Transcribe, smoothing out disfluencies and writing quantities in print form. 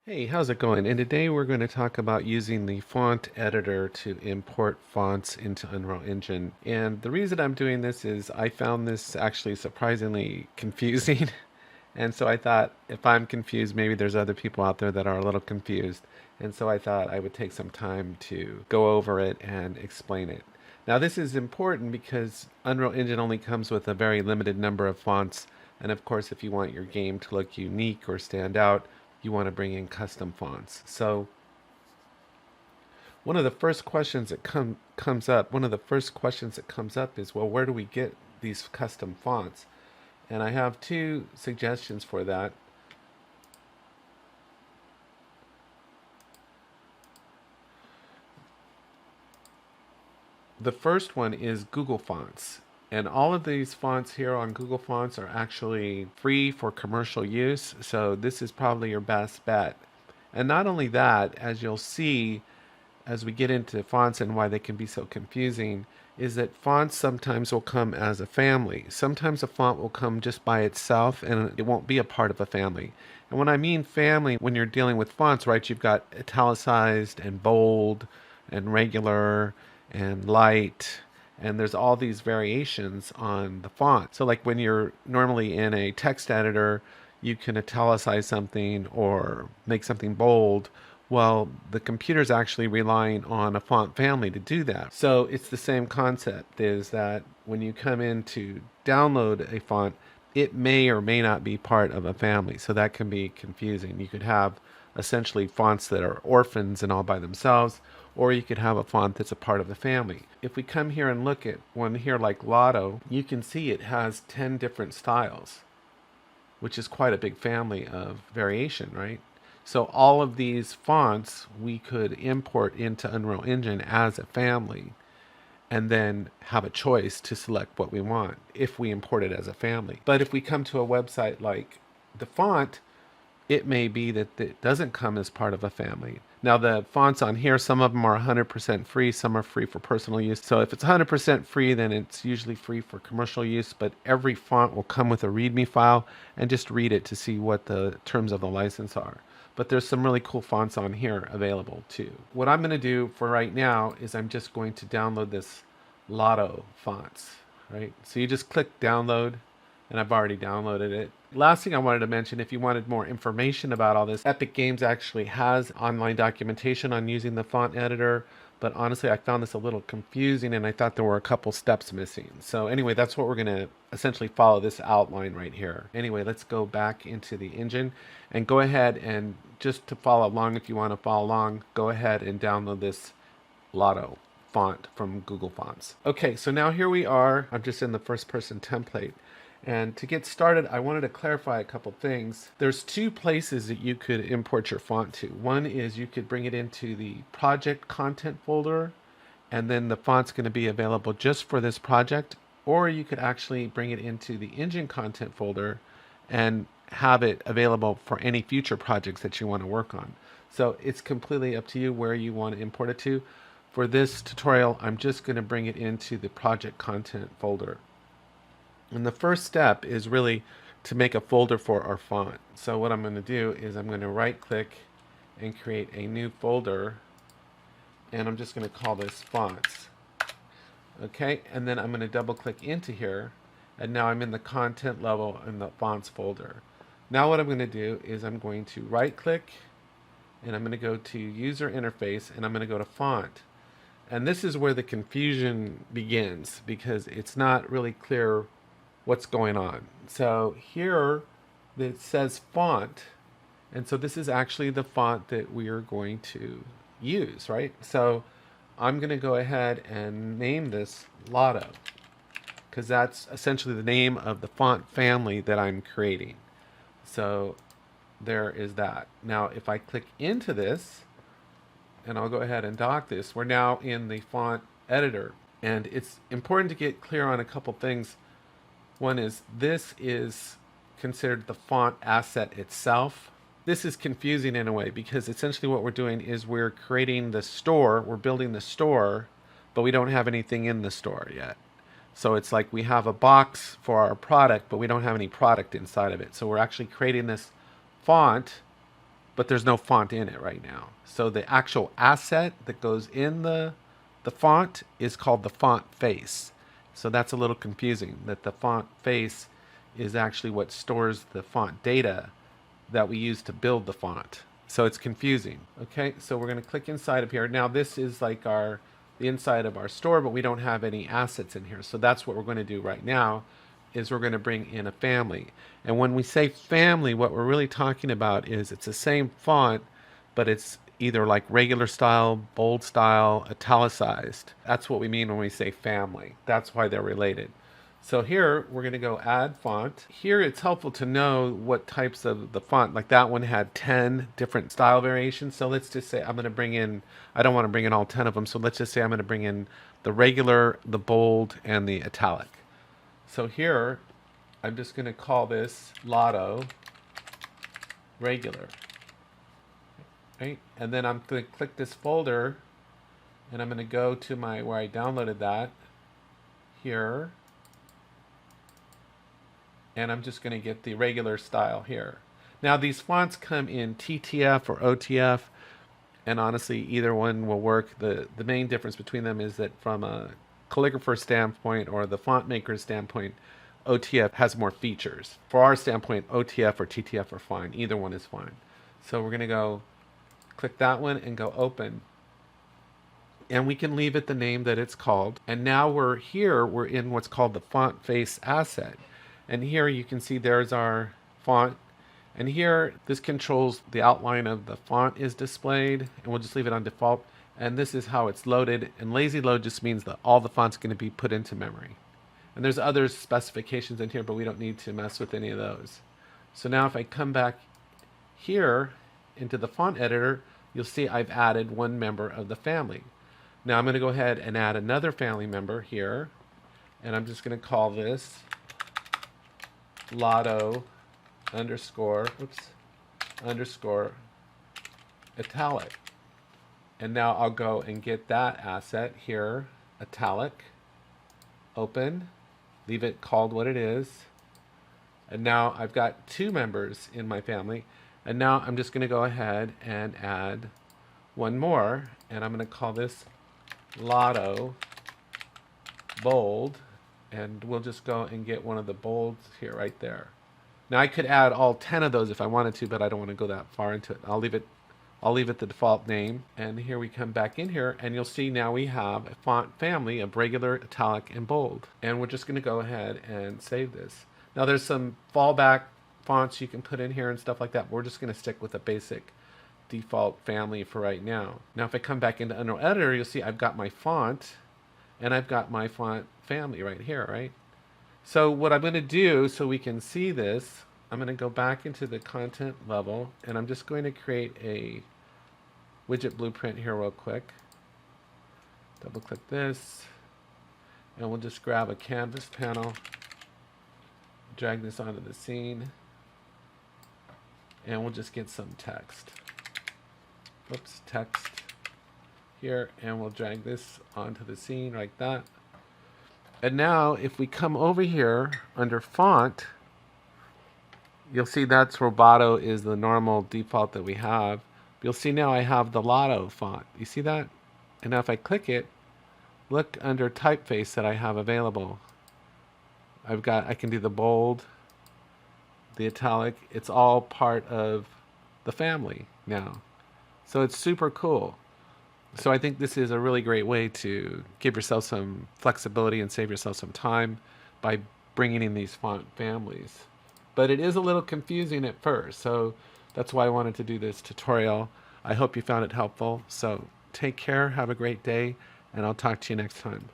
Hey, how's it going? And today we're going to talk about using the font editor to import fonts into Unreal Engine. And the reason I'm doing this is I found this actually surprisingly confusing. And so I thought if I'm confused, maybe there's other people out there that are a little confused. And so I thought I would take some time to go over it and explain it. Now, this is important because Unreal Engine only comes with a very limited number of fonts. And of course, if you want your game to look unique or stand out, you want to bring in custom fonts. So one of the first questions that comes up is, well, where do we get these custom fonts? And I have two suggestions for that. The first one is Google Fonts. And all of these fonts here on Google Fonts are actually free for commercial use. So this is probably your best bet. And not only that, as you'll see, as we get into fonts and why they can be so confusing, is that fonts sometimes will come as a family. Sometimes a font will come just by itself and it won't be a part of a family. And when I mean family, when you're dealing with fonts, right, you've got italicized and bold and regular and light, and there's all these variations on the font. So like when you're normally in a text editor, you can italicize something or make something bold. Well, the computer's actually relying on a font family to do that. So it's the same concept, is that when you come in to download a font, it may or may not be part of a family. So that can be confusing. You could have essentially fonts that are orphans and all by themselves, or you could have a font that's a part of the family. If we come here and look at one here like Lotto, you can see it has 10 different styles, which is quite a big family of variation, right? So all of these fonts we could import into Unreal Engine as a family and then have a choice to select what we want if we import it as a family. But if we come to a website like the font, it may be that it doesn't come as part of a family. Now, the fonts on here, some of them are 100% free, some are free for personal use. So if it's 100% free, then it's usually free for commercial use, but every font will come with a README file and just read it to see what the terms of the license are. But there's some really cool fonts on here available too. What I'm going to do for right now is I'm just going to download this Lotto fonts, right? So you just click download, and I've already downloaded it. Last thing I wanted to mention, if you wanted more information about all this, Epic Games actually has online documentation on using the font editor, but honestly, I found this a little confusing and I thought there were a couple steps missing. So anyway, that's what we're going to essentially follow this outline right here. Anyway, let's go back into the engine and go ahead and just to follow along, if you want to follow along, go ahead and download this Lotto font from Google Fonts. Okay, so now here we are. I'm just in the first person template. And to get started, I wanted to clarify a couple things. There's two places that you could import your font to. One is you could bring it into the project content folder, and then the font's going to be available just for this project, or you could actually bring it into the engine content folder and have it available for any future projects that you want to work on. So it's completely up to you where you want to import it to. For this tutorial, I'm just going to bring it into the project content folder. And the first step is really to make a folder for our font. So what I'm going to do is I'm going to right click and create a new folder, and I'm just going to call this fonts. Okay, and then I'm going to double click into here, and now I'm in the content level in the fonts folder. Now what I'm going to do is I'm going to right click and I'm going to go to user interface and I'm going to go to font. And this is where the confusion begins because it's not really clear what's going on. So here it says font, and so this is actually the font that we are going to use, right? So I'm going to go ahead and name this Lotto because that's essentially the name of the font family that I'm creating. So there is that. Now if I click into this, and I'll go ahead and dock this, we're now in the font editor. And it's important to get clear on a couple things. One is this is considered the font asset itself. This is confusing in a way because essentially what we're doing is we're creating the store, we're building the store, but we don't have anything in the store yet. So it's like we have a box for our product, but we don't have any product inside of it. So we're actually creating this font, but there's no font in it right now. So the actual asset that goes in the font is called the font face. So that's a little confusing, that the font face is actually what stores the font data that we use to build the font. So it's confusing. Okay, so we're going to click inside of here. Now this is like the inside of our store, but we don't have any assets in here. So that's what we're going to do right now, is we're going to bring in a family. And when we say family, what we're really talking about is it's the same font, but it's either like regular style, bold style, italicized. That's what we mean when we say family. That's why they're related. So here we're going to go add font. Here it's helpful to know what types of the font, like that one had 10 different style variations. So let's just say I'm going to bring in, I don't want to bring in all 10 of them. So let's just say I'm going to bring in the regular, the bold, and the italic. So here I'm just going to call this Lotto regular. Right? And then I'm going to click this folder and I'm going to go to my where I downloaded that here. And I'm just going to get the regular style here. Now these fonts come in TTF or OTF, and honestly either one will work. The main difference between them is that from a calligrapher standpoint or the font maker's standpoint, OTF has more features. For our standpoint, OTF or TTF are fine. Either one is fine. So we're going to go click that one and go open. And we can leave it the name that it's called. And now we're in what's called the font face asset. And here you can see there's our font. And here, this controls the outline of the font is displayed. And we'll just leave it on default. And this is how it's loaded. And lazy load just means that all the font's going to be put into memory. And there's other specifications in here, but we don't need to mess with any of those. So now if I come back here into the font editor, you'll see I've added one member of the family. Now I'm going to go ahead and add another family member here. And I'm just going to call this Lotto underscore italic. And now I'll go and get that asset here, italic, open, leave it called what it is. And now I've got two members in my family. And now I'm just going to go ahead and add one more. And I'm going to call this Lotto bold. And we'll just go and get one of the bolds here right there. Now I could add all 10 of those if I wanted to, but I don't want to go that far into it. I'll leave it the default name. And here we come back in here and you'll see now we have a font family of regular, italic, and bold. And we're just going to go ahead and save this. Now there's some fallback fonts you can put in here and stuff like that. We're just going to stick with a basic default family for right now. Now if I come back into Unreal Editor, you'll see I've got my font and I've got my font family right here, right? So what I'm going to do so we can see this, I'm going to go back into the content level and I'm just going to create a widget blueprint here real quick. Double click this and we'll just grab a canvas panel, drag this onto the scene, and we'll just get some text. Oops, text here, and we'll drag this onto the scene like that. And now if we come over here under font, you'll see that's Roboto is the normal default that we have. You'll see now I have the Lotto font. You see that? And now if I click it, look under typeface that I have available. I can do the bold, the italic. It's all part of the family now. So it's super cool. So I think this is a really great way to give yourself some flexibility and save yourself some time by bringing in these font families. But it is a little confusing at first, so that's why I wanted to do this tutorial. I hope you found it helpful. So take care, have a great day, and I'll talk to you next time.